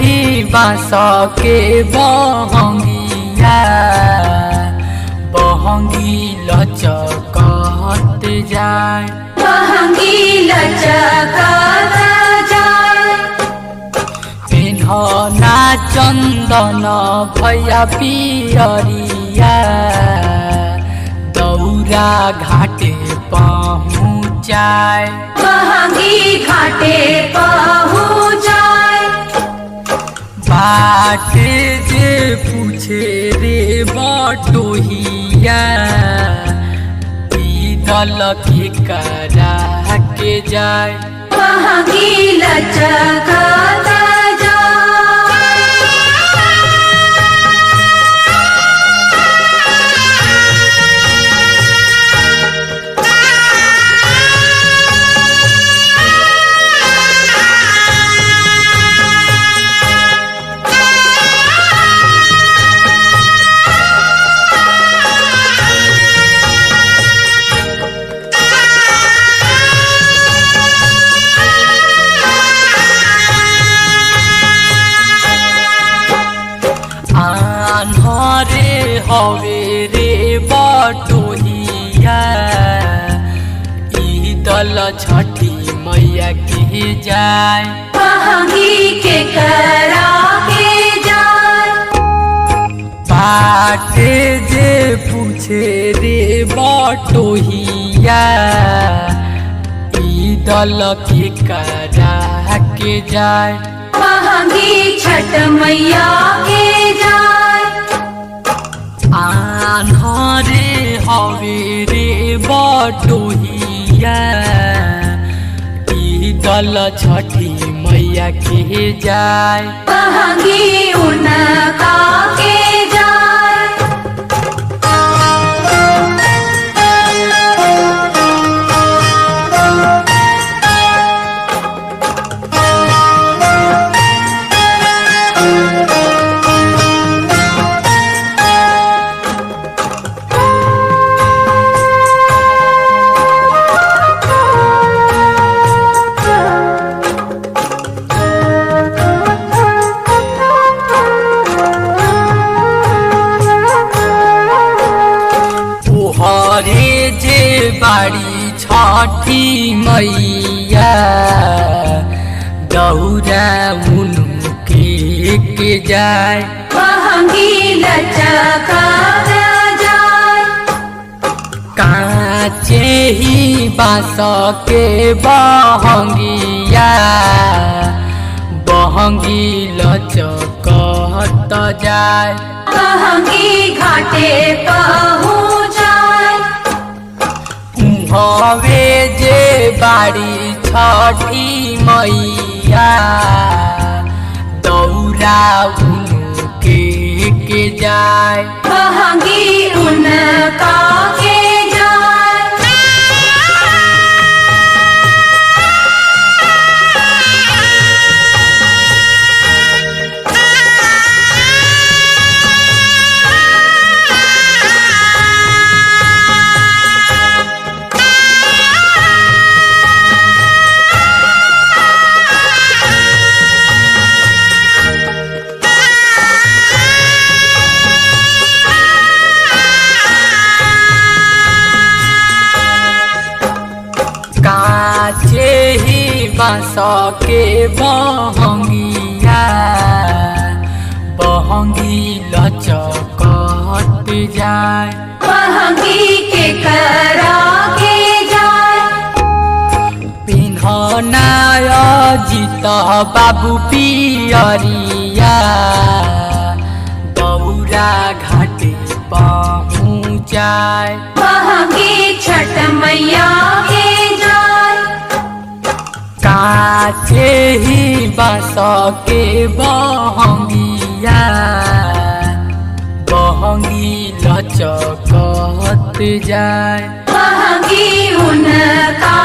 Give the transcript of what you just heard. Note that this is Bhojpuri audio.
ही बाँस के बहंगिया बहंगी लचकत जाए बहंगी लचकत जाए। पेन्हना चंदन भैया पियरिया दौरा घाटे पहुँचाए बहंगी घाटे पहुँचाए। बाट जे पूछे रे बटोहिया दल के करा के जाए बहंगी लचकत आन्हरे हवे रे बटोहिया दल छठी मैया के जाए बहंगी के करा के जाए। बाट जे पूछे रे बटोहिया दल के करा के जाए बहंगी छठ मैया के जाए। आन्हरे हवे रे बटोहिया दल छठी मैया के जाए बहंगी उनका के जाए। हरे जे बाड़ी छठी मैया दौरा उनके के जाए बहंगी लचकत जाए। काचे ही बाँस के बहंगिया बहंगी लचकत जाए बहंगी घाटे पहुँचाए। हवे जे बाड़ी छठी मैया दौरा उनके के जाए बहंगी उनका के जाए। काचे ही बाँस के बहंगिया बहंगी लचकत जाए बहंगी के करा के जाए। पिन्हना जीत बाबू पियरिया दौरा घाटे पहुँचाए बहंगी छठ मैया के जाए। काचे ही बाँस के बहंगिया बहंगी लचकत जाए बहंगी उनका